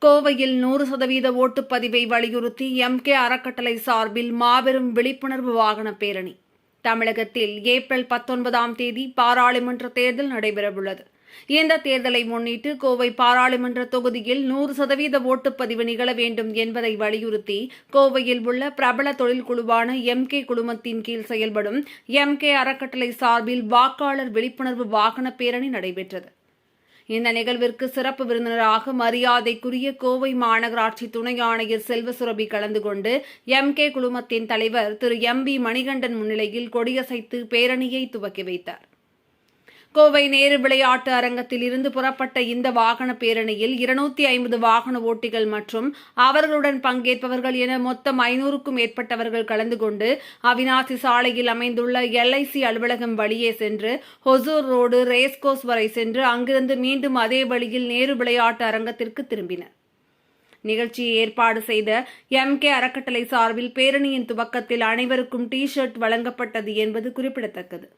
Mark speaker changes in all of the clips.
Speaker 1: கோவையில் 100% ஓட்டுப்பதிவை வலியுறுத்தி எம்கே அறக்கட்டளை சார்பில் மாபெரும் விழிப்புணர்வு வாகன பேரணி. தமிழகத்தில் ஏப்ரல் 19ஆம் தேதி பாராளுமன்ற தேர்தல் நடைபெறவுள்ளது. இந்த தேர்தலை முன்னிட்டு கோவை பாராளுமன்ற தொகுதியில் 100% ஓட்டுப்பதிவு நிகழ வேண்டும் என்பதை வலியுறுத்தி கோவையில் உள்ள பிரபல தொழில் குழுவான எம்கே குழுமத்தின் கீழ் செயல்படும் எம்கே அறக்கட்டளை சார்பில் வாக்காளர் விழிப்புணர்வு வாகன பேரணி நடைபெற்றது. இந்த நிகழ்விற்கு சிறப்பு விருந்தினராக மரியாதைக்குரிய கோவை மாநகராட்சி துணை ஆணையர் செல்வசுரபி கலந்து கொண்டு எம்கே குழுமத்தின் தலைவர் திரு எம்பி மணிகண்டன் முன்னிலையில் கொடியசைத்து பேரணியை துவக்கி வைத்தார். கோவை நேரு விளையாட்டு அரங்கத்தில் இருந்து புறப்பட்ட இந்த வாகன பேரணியில் 250 வாகன ஓட்டிகள் மற்றும் அவர்களுடன் பங்கேற்பவர்கள் என மொத்தம் 500க்கும் மேற்பட்டவர்கள் கலந்து கொண்டு அவிநாசி சாலையில் அமைந்துள்ள LIC அலுவலகம் வழியே சென்று ஹொசூர் ரோடு ரேஸ்கோர்ஸ் வரை சென்று அங்கிருந்து மீண்டும் அதே வழியில் நேரு விளையாட்டு அரங்கத்திற்கு திரும்பினர். நிகழ்ச்சியை ஏற்பாடு செய்த எம்கே அறக்கட்டளை சார்பில் பேரணியின் துவக்கத்தில் அனைவருக்கும் டி-ஷர்ட் வழங்கப்பட்டது என்பது குறிப்பிடத்தக்கது.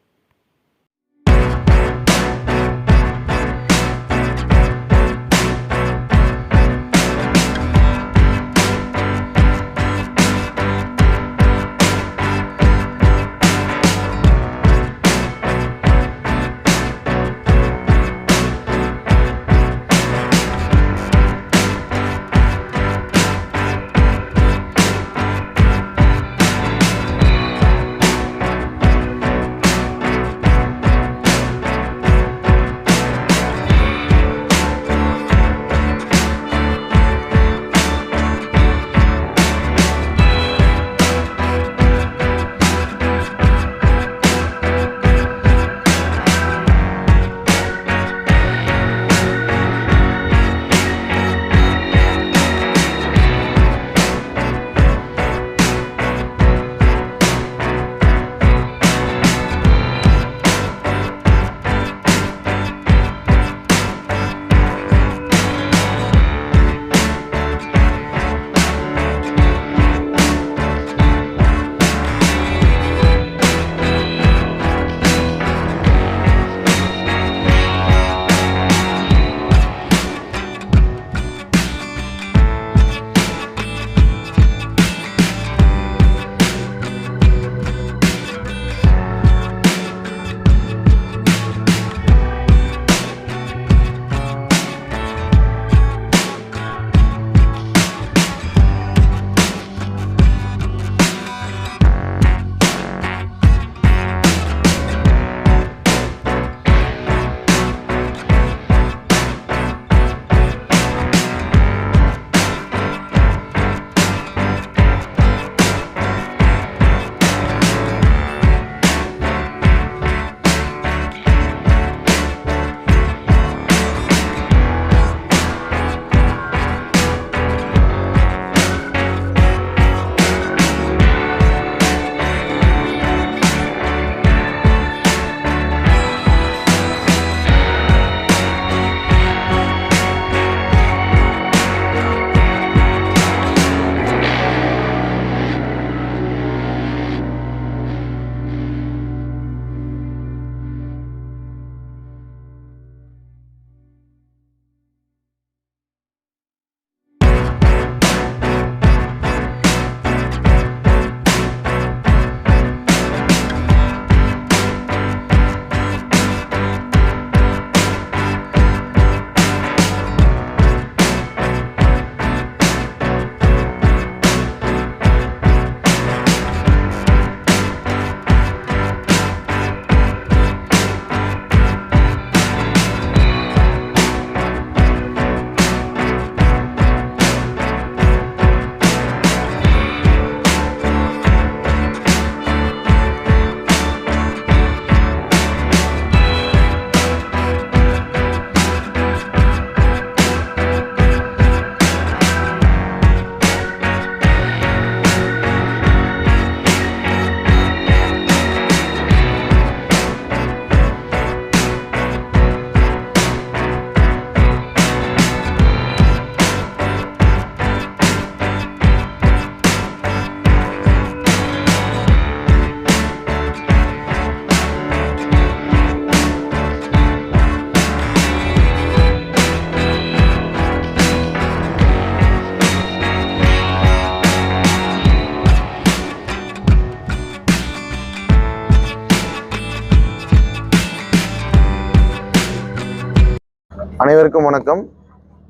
Speaker 2: அனைவருக்கும் வணக்கம்.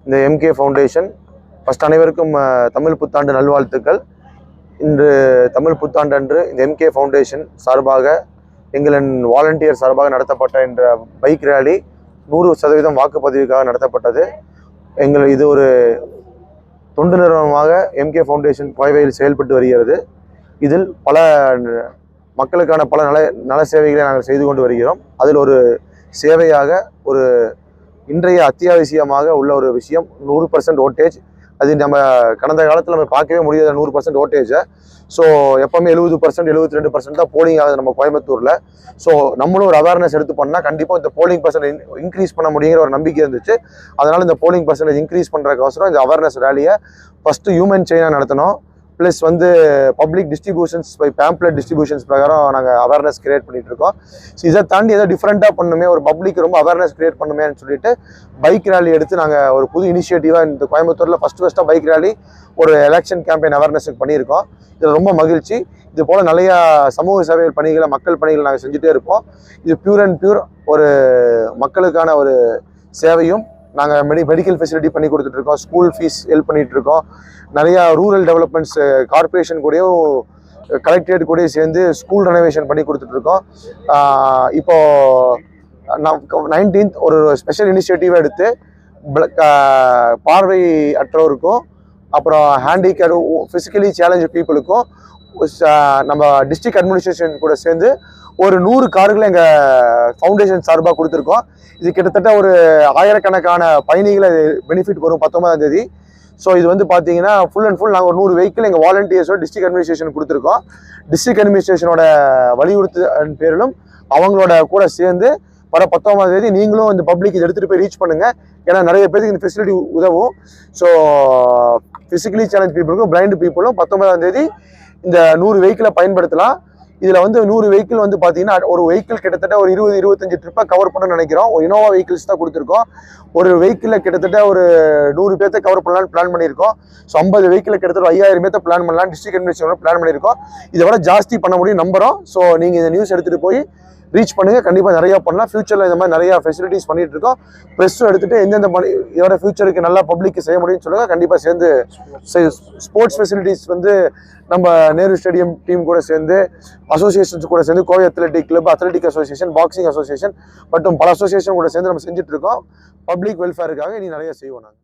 Speaker 2: இந்த எம்கே ஃபவுண்டேஷன் ஃபர்ஸ்ட் அனைவருக்கும் தமிழ் புத்தாண்டு நல்வாழ்த்துக்கள். இன்று தமிழ் புத்தாண்டு அன்று இந்த எம்கே ஃபவுண்டேஷன் சார்பாக எங்களின் வாலண்டியர் சார்பாக நடத்தப்பட்ட இந்த பைக் ரேலி 100% வாக்குப்பதிவுக்காக நடத்தப்பட்டது. இது ஒரு தொண்டு நிறுவனமாக எம்கே ஃபவுண்டேஷன் கோவையில் செயல்பட்டு வருகிறது. இதில் பல மக்களுக்கான பல நல சேவைகளை நாங்கள் செய்து கொண்டு வருகிறோம். அதில் ஒரு சேவையாக ஒரு இன்றைய அத்தியாவசியமாக உள்ள ஒரு விஷயம் 100% ஓட்டேஜ். அது நம்ம கடந்த காலத்தில் நம்ம பார்க்கவே முடியாத 100% ஓட்டேஜை. ஸோ எப்போவுமே 70% 72% தான் போலிங் ஆகுது நம்ம கோயம்புத்தூரில். ஸோ நம்மளும் ஒரு அவேர்னஸ் எடுத்து பண்ணால் கண்டிப்பாக இந்த போலிங் பர்சன்டேஜ் இன்க்ரீஸ் பண்ண முடியுங்கிற ஒரு நம்பிக்கை இருந்துச்சு. அதனால் இந்த போலிங் பர்சன்டேஜ் இன்க்ரீஸ் பண்ணுறதுக்கோசரம் இந்த அவேர்னஸ் ரேலியை ஃபஸ்ட்டு ஹியூமன் செயினாக நடத்தினோம். Plus public distributions by pamphlet distributions பிரகாரம் நாங்கள் அவேர்னஸ் கிரியேட் பண்ணிட்டு இருக்கோம். ஸோ இதை தாண்டி ஏதோ டிஃப்ரெண்ட்டாக பண்ணுமே, ஒரு பப்ளிக் ரொம்ப அவேர்னஸ் கிரியேட் பண்ணுமேன்னு சொல்லிட்டு பைக் ரேலி எடுத்து நாங்கள் ஒரு புது இனிஷியேட்டிவாக இந்த கோயம்புத்தூரில் ஃபஸ்ட்டாக பைக் ரேலி ஒரு எலெக்ஷன் கேம்பெயின் அவேர்னஸுக்கு பண்ணியிருக்கோம். இதில் ரொம்ப மகிழ்ச்சி. இது போல் நிறையா சமூக சேவை பணிகளை, மக்கள் பணிகளை நாங்கள் செஞ்சுட்டே இருப்போம். இது பியூர் அண்ட் பியூர் ஒரு மக்களுக்கான ஒரு சேவையும். நாங்கள் மெடிக்கல் ஃபெசிலிட்டி பண்ணி கொடுத்துட்ருக்கோம், ஸ்கூல் ஃபீஸ் ஹெல்ப் பண்ணிகிட்ருக்கோம். நிறையா ரூரல் டெவலப்மெண்ட்ஸ் கார்பரேஷன் கூடயும் கலெக்டரேட் கூடயும் சேர்ந்து ஸ்கூல் ரெனோவேஷன் பண்ணி கொடுத்துட்ருக்கோம். இப்போது 19th ஒரு ஸ்பெஷல் இனிஷியேட்டிவாக எடுத்து பார்வை அற்றோருக்கும் அப்புறம் ஹேண்டிகேப் ஃபிசிக்கலி சேலஞ்சு பீப்புளுக்கும் நம்ம டிஸ்ட்ரிக்ட் அட்மினிஸ்ட்ரேஷன் கூட சேர்ந்து ஒரு 100 கார்களை எங்கள் ஃபவுண்டேஷன் சார்பாக கொடுத்துருக்கோம். இது கிட்டத்தட்ட ஒரு ஆயிரக்கணக்கான பயணிகளை பெனிஃபிட் வரும் 19ஆம் தேதி. ஸோ இது பார்த்தீங்கன்னா ஃபுல் அண்ட் ஃபுல் நாங்கள் ஒரு 100 வெஹிக்கிள் எங்கள் வாலண்டியர்ஸோட டிஸ்ட்ரிக்ட் அட்மினிஸ்ட்ரேஷன் கொடுத்துருக்கோம். டிஸ்ட்ரிக்ட் அட்மினிஸ்ட்ரேஷனோட வலியுறுத்து பேரிலும் அவங்களோட கூட சேர்ந்து வர 19ஆம் தேதி நீங்களும் இந்த பப்ளிக் இதை எடுத்துகிட்டு போய் ரீச் பண்ணுங்கள். ஏன்னா நிறைய பேருக்கு இந்த ஃபெசிலிட்டி உதவும். ஸோ ஃபிசிக்கலி சேலஞ்ச் பீப்புளுக்கும் பிளைண்ட் பீப்புளும் 19ஆம் தேதி இந்த 100 வெஹிக்கிளை பயன்படுத்தலாம். இதில் 100 வெஹிக்கிள் பார்த்தீங்கன்னா ஒரு வெஹிக்கிள் கிட்டத்தட்ட ஒரு 20-25 ட்ரிப்பை கவர் பண்ணணும்னு நினைக்கிறோம். ஒரு இனோவா வெஹிக்கிள்ஸ் தான் கொடுத்துருக்கோம். ஒரு வெஹிக்கிளில் கிட்டத்தட்ட ஒரு 100 பேர்த்தை கவர் பண்ணலான்னு பிளான் பண்ணியிருக்கோம். ஸோ 50 வெஹிக்கிள் கிட்டத்தட்ட 5000 பேர்த்தை பிளான் பண்ணலாம் டிஸ்ட்ரிக்ட் அட்மினிஸ்ட்ரேஷன் பிளான் பண்ணியிருக்கோம். இதை விட ஜாஸ்தி பண்ண முடியும் நம்புகிறோம். ஸோ நீங்கள் இந்த நியூஸ் எடுத்துகிட்டு போய் ரீச் பண்ணுங்கள். கண்டிப்பாக நிறையா பண்ணலாம். ஃபியூச்சரில் இந்த மாதிரி நிறையா ஃபெசிலிட்டிஸ் பண்ணிகிட்டு இருக்கோம். ப்ரெஸ்ஸும் எடுத்துகிட்டு எந்தெந்த இதோட ஃபியூச்சருக்கு நல்லா பப்ளிக்கு செய்ய முடியும்னு சொல்லுங்கள். கண்டிப்பாக சேர்ந்து ஸ்போர்ட்ஸ் ஃபெசிலிட்டிஸ் நம்ம நேரு ஸ்டேடியம் டீம் கூட சேர்ந்து அசோசியேஷன்ஸ் கூட சேர்ந்து Kovai athletic club, athletic association, boxing association மற்றும் பல அசோசியேஷன் கூட சேர்ந்து நம்ம செஞ்சுட்டு இருக்கோம். பப்ளிக் வெல்ஃபேருக்காக இனி நிறைய செய்வோம் நாங்கள்.